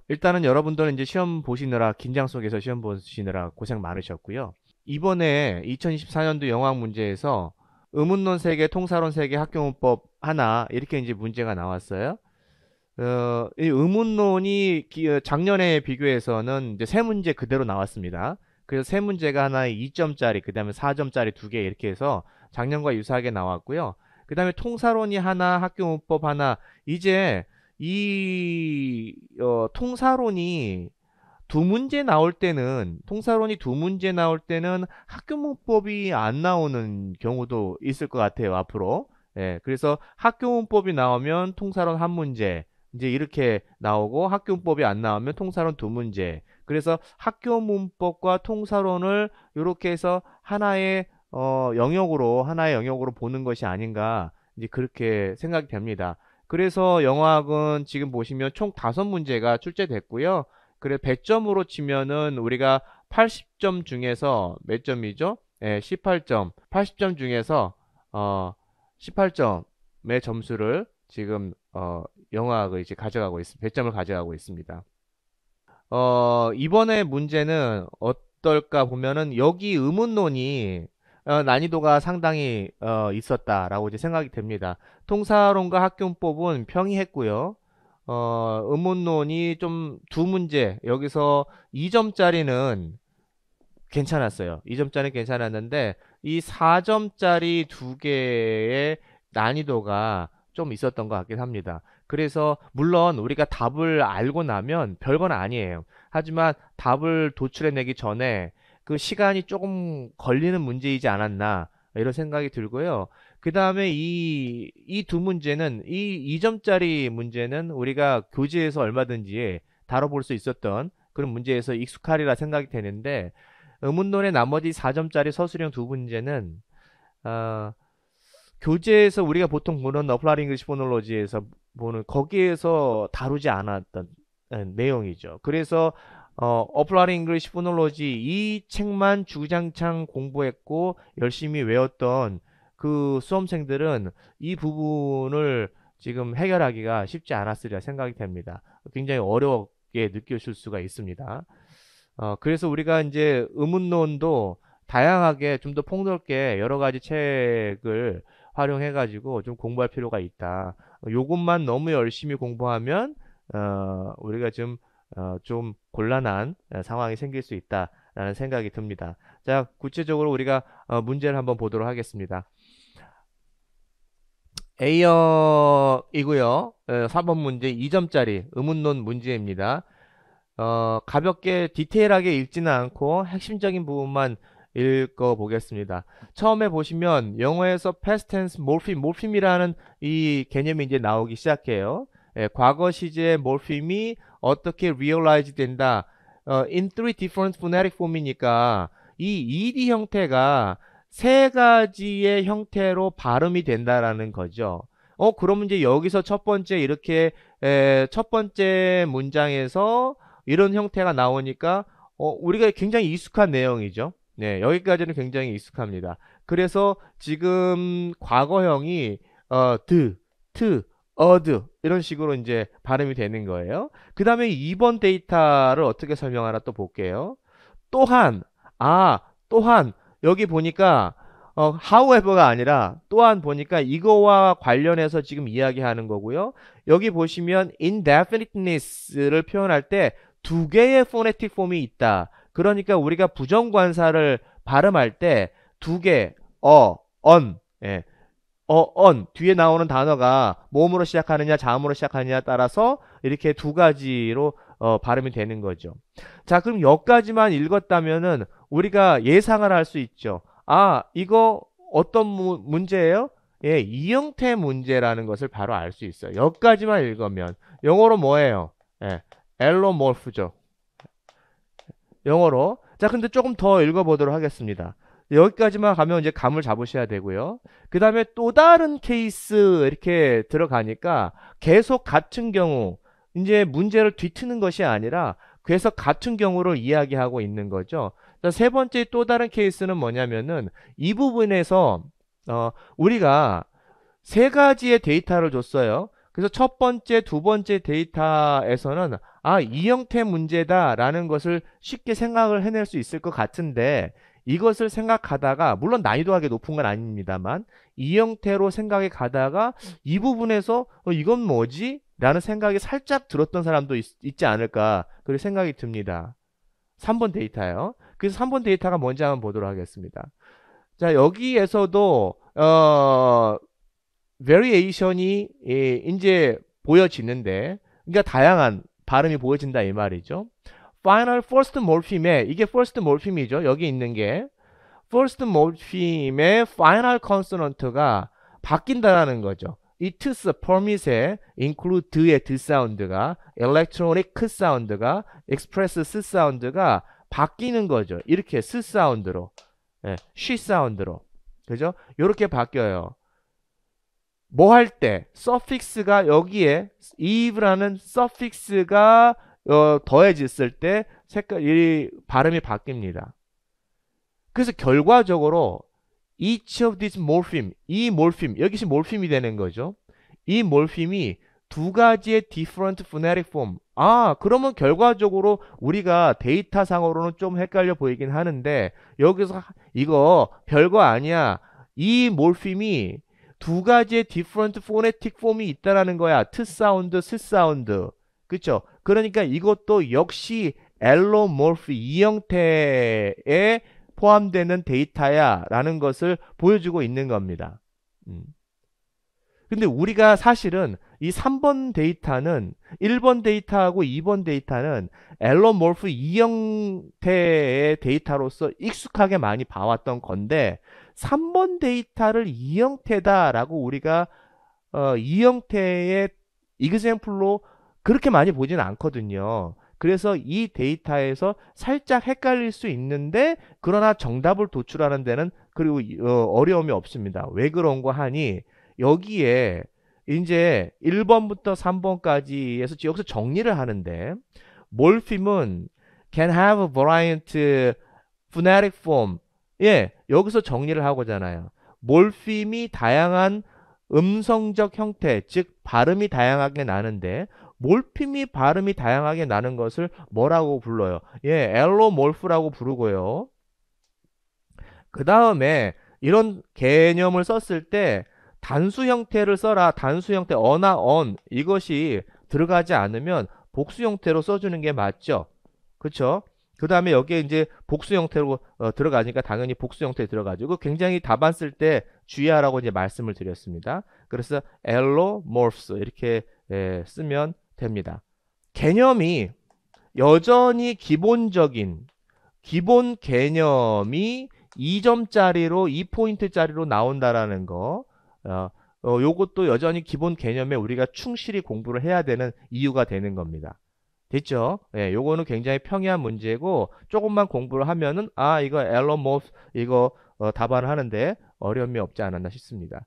일단은 여러분들은 이제 시험 보시느라, 긴장 속에서 시험 보시느라 고생 많으셨고요. 이번에 2024년도 영어 문제에서 의문론 3개, 통사론 3개, 학교문법 하나, 이렇게 이제 문제가 나왔어요. 이 의문론이 작년에 비교해서는 이제 3문제 그대로 나왔습니다. 그래서 3문제가 하나에 2점짜리, 그 다음에 4점짜리 2개 이렇게 해서 작년과 유사하게 나왔고요. 그 다음에 통사론이 하나, 학교문법 하나, 이제 통사론이 통사론이 2문제 나올 때는 학교문법이 안 나오는 경우도 있을 것 같아요, 앞으로. 예, 그래서 학교문법이 나오면 통사론 1문제, 이제 이렇게 나오고 학교문법이 안 나오면 통사론 2문제. 그래서 학교문법과 통사론을 이렇게 해서 하나의 영역으로 보는 것이 아닌가, 이제 그렇게 생각이 됩니다. 그래서 영어학은 지금 보시면 총 5문제가 출제됐고요. 그래 100점으로 치면은 우리가 80점 중에서 몇 점이죠? 예, 18점. 80점 중에서 18점의 점수를 지금 영어학을 이제 가져가고 있습니다. 100점을 가져가고 있습니다. 이번에 문제는 어떨까 보면은 여기 의문론이 난이도가 상당히 있었다라고 이제 생각이 됩니다. 통사론과 학교문법은 평이했고요. 의문론이 좀 2문제, 여기서 2점짜리는 괜찮았어요. 2점짜리 괜찮았는데 이 4점짜리 2개의 난이도가 좀 있었던 것 같긴 합니다. 그래서 물론 우리가 답을 알고 나면 별건 아니에요. 하지만 답을 도출해내기 전에 그 시간이 조금 걸리는 문제이지 않았나 이런 생각이 들고요. 그 다음에 이 2문제는 이 2점짜리 문제는 우리가 교재에서 얼마든지 다뤄볼 수 있었던 그런 문제에서 익숙하리라 생각이 되는데 의문론의 나머지 4점짜리 서술형 2문제는 어, 교재에서 우리가 보통 보는 어플라이드 잉글리시 포놀로지에서 보는 거기에서 다루지 않았던 내용이죠. 그래서 어플라이드 잉글리시 포놀로지 이 책만 주구장창 공부했고 열심히 외웠던 그 수험생들은 이 부분을 지금 해결하기가 쉽지 않았으리라 생각이 됩니다. 굉장히 어렵게 느껴질 수가 있습니다. 그래서 우리가 이제 의문론도 다양하게 좀 더 폭넓게 여러 가지 책을 활용해가지고 좀 공부할 필요가 있다. 요것만 너무 열심히 공부하면, 우리가 좀 곤란한 상황이 생길 수 있다라는 생각이 듭니다. 자, 구체적으로 우리가 문제를 한번 보도록 하겠습니다. A형이고요. 4번 문제 2점짜리 의문론 문제입니다. 가볍게 디테일하게 읽지는 않고 핵심적인 부분만 읽어 보겠습니다. 처음에 보시면 영어에서 past tense 몰핌이라는 이 개념이 이제 나오기 시작해요. 예, 과거 시제의 몰핌이 어떻게 realize 된다. in three different phonetic form이니까 이 ed 형태가 3가지의 형태로 발음이 된다라는 거죠. 그러면 이제 여기서 첫 번째 문장에서 이런 형태가 나오니까 우리가 굉장히 익숙한 내용이죠. 네, 여기까지는 굉장히 익숙합니다. 그래서 지금 과거형이 드, 트, 어드 이런 식으로 이제 발음이 되는 거예요. 그 다음에 2번 데이터를 어떻게 설명하나 또 볼게요. 또한, 또한 여기 보니까 however가 아니라 또한 보니까 이거와 관련해서 지금 이야기하는 거고요. 여기 보시면 indefiniteness를 표현할 때 2개의 phonetic form이 있다. 그러니까 우리가 부정관사를 발음할 때 2개, on, 예, on 뒤에 나오는 단어가 모음으로 시작하느냐 자음으로 시작하느냐에 따라서 이렇게 2가지로 발음이 되는 거죠. 자, 그럼 여기까지만 읽었다면은 우리가 예상을 할 수 있죠. 이거 어떤 문제예요? 예, 이 형태 문제라는 것을 바로 알 수 있어요. 여기까지만 읽으면 영어로 뭐예요? 예, 앨로몰프죠. 영어로. 자, 근데 조금 더 읽어보도록 하겠습니다. 여기까지만 가면 이제 감을 잡으셔야 되고요. 그 다음에 또 다른 케이스 이렇게 들어가니까 계속 같은 경우, 이제 문제를 뒤트는 것이 아니라 계속 같은 경우를 이야기하고 있는 거죠. 자, 세 번째 또 다른 케이스는 뭐냐면은 이 부분에서 우리가 3가지의 데이터를 줬어요. 그래서 첫 번째, 두 번째 데이터에서는 이 형태 문제다라는 것을 쉽게 생각을 해낼 수 있을 것 같은데 이것을 생각하다가 물론 난이도가 높은 건 아닙니다만 이 형태로 생각이 가다가 이 부분에서 이건 뭐지? 라는 생각이 살짝 들었던 사람도 있지 않을까 그런 생각이 듭니다. 3번 데이터요. 그래서 3번 데이터가 뭔지 한번 보도록 하겠습니다. 자, 여기에서도 variation이 이제 보여지는데, 그러니까 다양한 발음이 보여진다 이 말이죠. final first morpheme에 이게 first morpheme이죠. 여기 있는 게 first morpheme의 final consonant가 바뀐다라는 거죠. it's permit에 include의 드 사운드가 electronic 크 사운드가 express 스 사운드가 바뀌는 거죠. 이렇게 스 사운드로, 쉬 사운드로, 그죠? 이렇게 바뀌어요. 뭐 할 때 서픽스가 여기에 eve라는 서픽스가 더해졌을 때 색깔이 발음이 바뀝니다. 그래서 결과적으로 each of these morpheme, 이 morpheme, 여기서 morpheme이 되는 거죠. 이 morpheme이 두 가지의 different phonetic form. 그러면 결과적으로 우리가 데이터상으로는 좀 헷갈려 보이긴 하는데 여기서 이거 별거 아니야. 이 morpheme이 두 가지의 different phonetic form이 있다라는 거야. 트 사운드, 스 사운드. 그쵸? 그러니까 이것도 역시 앨로모르프 이 형태에 포함되는 데이터야 라는 것을 보여주고 있는 겁니다. 근데 우리가 사실은 이 3번 데이터는 1번 데이터하고 2번 데이터는 앨로모르프 이 형태의 데이터로서 익숙하게 많이 봐왔던 건데 3번 데이터를 이 형태다라고 우리가 이 형태의 example로 그렇게 많이 보지는 않거든요. 그래서 이 데이터에서 살짝 헷갈릴 수 있는데 그러나 정답을 도출하는 데는 그리고 어려움이 없습니다. 왜 그런 거 하니 여기에 이제 1번부터 3번까지 해서 여기서 정리를 하는데 몰핌은 can have a variant phonetic form. 여기서 정리를 하고잖아요. 몰핌이 다양한 음성적 형태, 즉 발음이 다양하게 나는데 몰핌이 발음이 다양하게 나는 것을 뭐라고 불러요? 엘로몰프라고 부르고요. 그 다음에 이런 개념을 썼을 때 단수 형태를 써라. 단수 형태 어나 언 이것이 들어가지 않으면 복수 형태로 써주는 게 맞죠. 그렇죠? 그 다음에 여기에 이제 복수 형태로 들어가니까 당연히 복수 형태에 들어가지고 굉장히 답안 쓸 때 주의하라고 이제 말씀을 드렸습니다. 그래서 allomorphs 이렇게 쓰면 됩니다. 개념이 여전히 기본적인 기본 개념이 2점짜리로 2포인트짜리로 나온다라는 거 요것도 여전히 기본 개념에 우리가 충실히 공부를 해야 되는 이유가 되는 겁니다. 됐죠? 요거는 굉장히 평이한 문제고 조금만 공부를 하면은 이거 앨런 모스 이거 답안을 하는데 어려움이 없지 않았나 싶습니다.